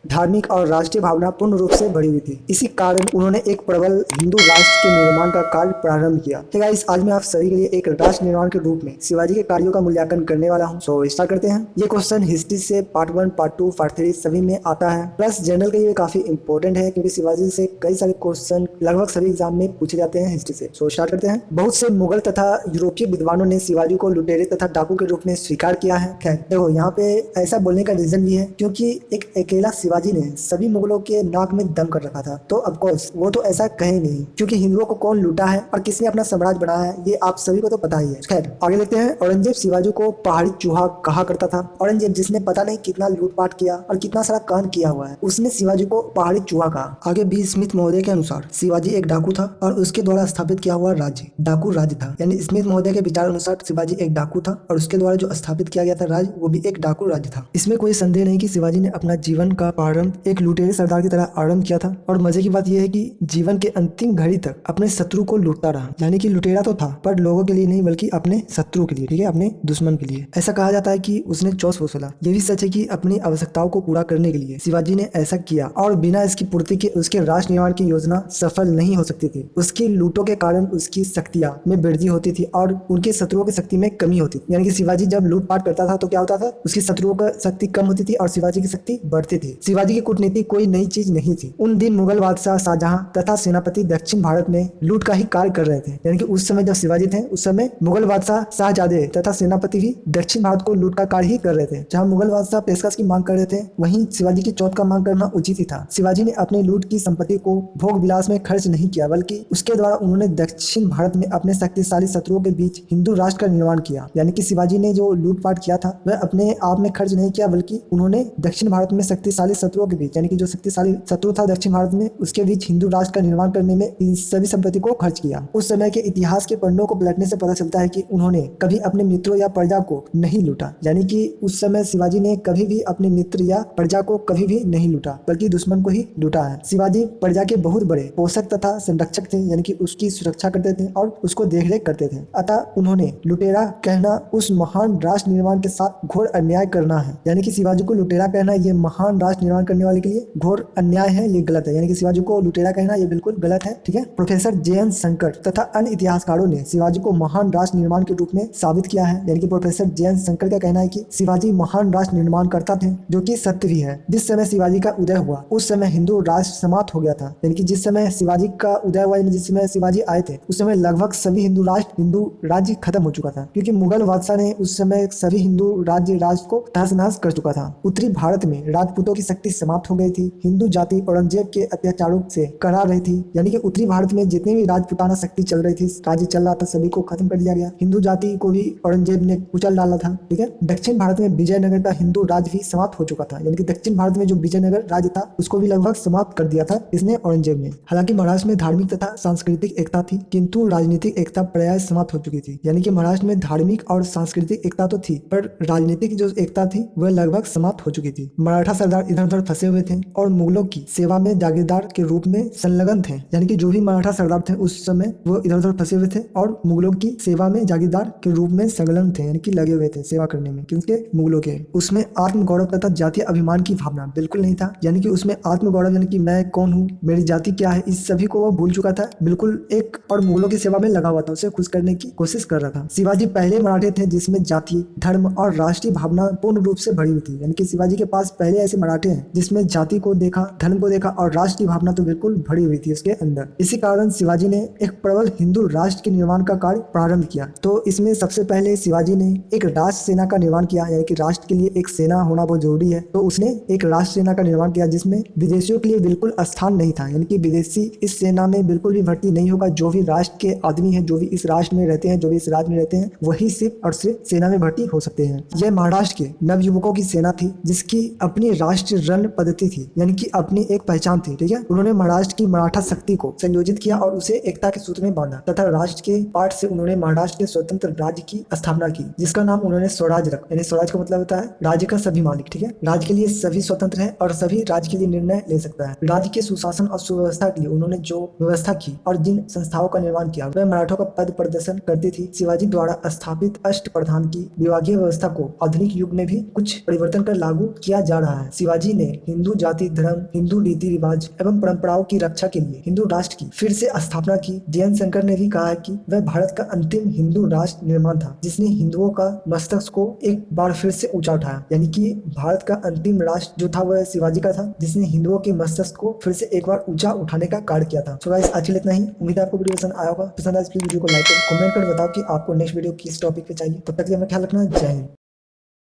धार्मिक और राष्ट्रीय भावना पूर्ण रूप से भरी हुई थी। इसी कारण उन्होंने एक प्रबल हिंदू राष्ट्र के निर्माण का कार्य प्रारंभ किया। तो गाइस, आज मैं आप सभी के लिए एक राष्ट्र निर्माण के रूप में शिवाजी के कार्यों का मूल्यांकन करने वाला हूं। सो स्टार्ट करते हैं। ये क्वेश्चन हिस्ट्री से पार्ट 1, पार्ट 2, पार्ट 3 सभी में आता है। प्लस जनरल के लिए काफी इंपॉर्टेंट है क्योंकि शिवाजी से कई सारे क्वेश्चन लगभग सभी एग्जाम में पूछे जाते हैं हिस्ट्री से। सो स्टार्ट करते हैं। बहुत से मुगल तथा यूरोपीय विद्वानों ने शिवाजी को लुटेरे तथा डाकू के रूप में स्वीकार किया है। खैर देखो, यहाँ पे ऐसा बोलने का रीजन भी है क्योंकि एक अकेला शिवाजी ने सभी मुगलों के नाक में दम कर रखा था। तो ऑफकोर्स वो तो ऐसा कहे नहीं, क्योंकि हिंदुओं को कौन लूटा है और किसने अपना साम्राज्य बनाया है ये आप सभी को तो पता ही है। खैर आगे देखते हैं। औरंगजेब शिवाजी को पहाड़ी चूहा कहा करता था। औरंगजेब जिसने पता नहीं कितना लूटपाट किया और कितना सारा कांड किया हुआ है, उसने शिवाजी को पहाड़ी चूहा कहा। आगे बी स्मिथ महोदय के अनुसार शिवाजी एक डाकू था और उसके द्वारा स्थापित किया हुआ राज्य डाकू राज्य था। यानी स्मिथ महोदय के विचार अनुसार शिवाजी एक डाकू था और उसके द्वारा जो स्थापित किया गया था राज्य, वो भी एक डाकू राज्य था। इसमें कोई संदेह नहीं कि शिवाजी ने अपना जीवन का प्रारंभ एक लुटेरे सरदार की तरह आरंभ किया था। और मजे की बात यह है कि जीवन के अंतिम घड़ी तक अपने शत्रु को लूटता रहा। यानी कि लुटेरा तो था पर लोगों के लिए नहीं, बल्कि अपने शत्रु के लिए, ठीक है, अपने दुश्मन के लिए। ऐसा कहा जाता है कि उसने चौस वसूला। ये भी सच है कि अपनी आवश्यकताओं को पूरा करने के लिए शिवाजी ने ऐसा किया और बिना इसकी पूर्ति के उसके राष्ट्र निर्माण की योजना सफल नहीं हो सकती थी। उसकी लूटों के कारण उसकी शक्तियां में वृद्धि होती थी और उनके शत्रुओं की शक्ति में कमी होती थी। यानी कि शिवाजी जब लूटपाट करता था तो क्या होता था, उसकी शत्रुओं की शक्ति कम होती थी और शिवाजी की शक्ति बढ़ती थी। शिवाजी की कूटनीति कोई नई चीज नहीं थी। उन दिन मुगल बादशाह शाहजहां तथा सेनापति दक्षिण भारत में लूट का ही कार्य कर रहे थे। यानी कि उस समय जब शिवाजी थे उस समय मुगल बादशाह शाहजादे तथा सेनापति भी दक्षिण भारत को लूट का कार्य ही कर रहे थे। जहां मुगल बादशाह पेशकश की मांग कर रहे थे, वहीं शिवाजी की चौथ का मांग करना उचित ही था। शिवाजी ने अपने लूट की संपत्ति को भोग विलास में खर्च नहीं किया, बल्कि उसके द्वारा उन्होंने दक्षिण भारत में अपने शक्तिशाली शत्रुओं के बीच हिंदू राष्ट्र का निर्माण किया। यानी कि शिवाजी ने जो लूटपाट किया था वह अपने आप में खर्च नहीं किया, बल्कि उन्होंने दक्षिण भारत में शक्तिशाली शत्रुओं के बीच, यानी कि जो शक्तिशाली शत्रु था दक्षिण भारत में, उसके बीच हिंदू राष्ट्र का निर्माण करने में इन सभी संपत्ति को खर्च किया। उस समय के इतिहास के पन्नों को पलटने से पता चलता है कि उन्होंने कभी अपने मित्रों या प्रजा को नहीं लूटा। यानी कि उस समय शिवाजी ने कभी भी अपने मित्र या प्रजा को कभी भी नहीं लूटा, बल्कि दुश्मन को ही लूटा है। शिवाजी प्रजा के बहुत बड़े पोषक तथा संरक्षक थे, यानी कि उसकी सुरक्षा करते थे और उसको देखरेख करते थे। अतः उन्होंने लुटेरा कहना उस महान राष्ट्र निर्माण के साथ घोर अन्याय करना है। यानी कि शिवाजी को लुटेरा कहना ये महान राष्ट्र निर्माण करने वाले के लिए घोर अन्याय है, ये गलत है। यानी कि शिवाजी को लुटेरा कहना ये बिल्कुल गलत है, ठीक है। Professor JN. शंकर तथा अन्य इतिहासकारों ने शिवाजी को महान राष्ट्र निर्माण के रूप में साबित किया है। यानी कि प्रोफेसर जे.एन. शंकर का कहना है कि शिवाजी महान राष्ट्र निर्माण करता थे, जो कि सत्य भी है। जिस समय शिवाजी का उदय हुआ उस समय हिंदू राष्ट्र समाप्त हो गया था। यानी कि जिस समय शिवाजी का उदय हुआ, जिस समय शिवाजी आए थे उस समय लगभग सभी हिंदू राष्ट्र, हिंदू राज्य खत्म हो चुका था, क्योंकि मुगल बादशाह ने उस समय सभी हिंदू राष्ट्र को तहस नहस कर चुका था। उत्तरी भारत में राजपूतों की शक्ति समाप्त हो गई थी। हिंदू जाति औरंगजेब के अत्याचारों से करा रही थी। यानी कि उत्तरी भारत में जितनी भी राजपूताना शक्ति चल रही थी, राज्य चल रहा था, सभी को खत्म कर दिया गया। हिंदू जाति को भी औरंगजेब ने कुचल डाला था, ठीक है। दक्षिण भारत में विजयनगर का हिंदू राज्य भी समाप्त हो चुका था। यानी कि दक्षिण भारत में जो विजयनगर राज्य था उसको भी लगभग समाप्त कर दिया था इसने, औरंगजेब ने। हालांकि महाराष्ट्र में धार्मिक तथा सांस्कृतिक एकता थी, किंतु राजनीतिक एकता प्रायः समाप्त हो चुकी थी। यानी कि महाराष्ट्र में धार्मिक और सांस्कृतिक एकता तो थी, पर राजनीतिक जो एकता थी वह लगभग समाप्त हो चुकी थी। मराठा सरदार इधर उधर फंसे हुए थे और मुगलों की सेवा में जागीरदार के रूप में संलग्न थे। यानी कि जो भी मराठा सरदार थे उस समय वो इधर उधर फंसे हुए थे और मुगलों की सेवा में जागीरदार के रूप में संलग्न थे, यानी कि लगे हुए थे सेवा करने में, किसके, मुगलों के। उसमें आत्मगौरव तथा जातीय अभिमान की भावना बिल्कुल नहीं था। यानी कि उसमें आत्मगौरव, यानी कि मैं कौन हूँ, मेरी जाति क्या है, इस सभी को वो भूल चुका था बिल्कुल एक, और मुगलों की सेवा में लगा हुआ था, उसे खुश करने की कोशिश कर रहा था। शिवाजी पहले मराठे थे जिसमें जाति, धर्म और राष्ट्रीय भावना पूर्ण रूप से भरी हुई थी। यानी कि शिवाजी के पास पहले ऐसे मराठे हैं जिसमें जाति को देखा, धर्म को देखा और राष्ट्रीय भावना तो बिल्कुल भरी हुई थी उसके अंदर। इसी कारण शिवाजी ने एक प्रबल हिंदू राष्ट्र के निर्माण का कार्य प्रारंभ किया। तो इसमें सबसे पहले शिवाजी ने एक राष्ट्र सेना का निर्माण किया। यानी कि राष्ट्र के लिए एक सेना होना बहुत जरूरी है, तो उसने एक राष्ट्र सेना का निर्माण किया जिसमें विदेशियों के लिए बिल्कुल स्थान नहीं था। यानी कि विदेशी इस सेना में बिल्कुल भी भर्ती नहीं होगा। जो भी राष्ट्र के आदमी है, जो भी इस राष्ट्र में रहते हैं, जो भी इस राज्य में रहते हैं, वही सिर्फ और सिर्फ सेना में भर्ती हो सकते हैं। यह महाराष्ट्र के नवयुवकों की सेना थी जिसकी अपनी राष्ट्रीय रण पद्धति थी, यानी कि अपनी एक पहचान थी, ठीक है। उन्होंने महाराष्ट्र की मराठा शक्ति को संयोजित किया और उसे एकता के सूत्र में बांधा तथा राष्ट्र के पाठ से उन्होंने महाराष्ट्र के स्वतंत्र राज्य की स्थापना की, जिसका नाम उन्होंने स्वराज रखा। यानी स्वराज का मतलब होता है राज्य का सभी मालिक, ठीक है। राज्य के लिए सभी स्वतंत्र है और सभी राज्य के लिए निर्णय ले सकता है। राज्य के सुशासन और सुव्यवस्था के लिए उन्होंने जो व्यवस्था की और जिन संस्थाओं का निर्माण किया वह मराठों का पद प्रदर्शन करती थी। शिवाजी द्वारा स्थापित अष्ट प्रधान की विभागीय व्यवस्था को आधुनिक युग में भी कुछ परिवर्तन कर लागू किया जा रहा है। शिवाजी शिवाजी ने हिंदू जाति धर्म, हिंदू रीति रिवाज एवं परंपराओं की रक्षा के लिए हिंदू राष्ट्र की फिर से स्थापना की। जयंत शंकर ने भी कहा है कि वह भारत का अंतिम हिंदू राष्ट्र निर्माण था जिसने हिंदुओं का मस्तक को एक बार फिर से ऊंचा उठाया। यानी कि भारत का अंतिम राष्ट्र जो था वह शिवाजी का था जिसने हिंदुओं के मस्तक को फिर से एक बार ऊंचा उठाने का कार्य किया था। तो गाइस आज के लिए इतना ही। उम्मीद है आपको वीडियो पसंद आया होगा। पसंद आया तो प्लीज वीडियो को लाइक और कमेंट कर बताओ कि आपको नेक्स्ट वीडियो किस टॉपिक पे चाहिए। तब तक के लिए अपना ख्याल रखना। जय हिंद।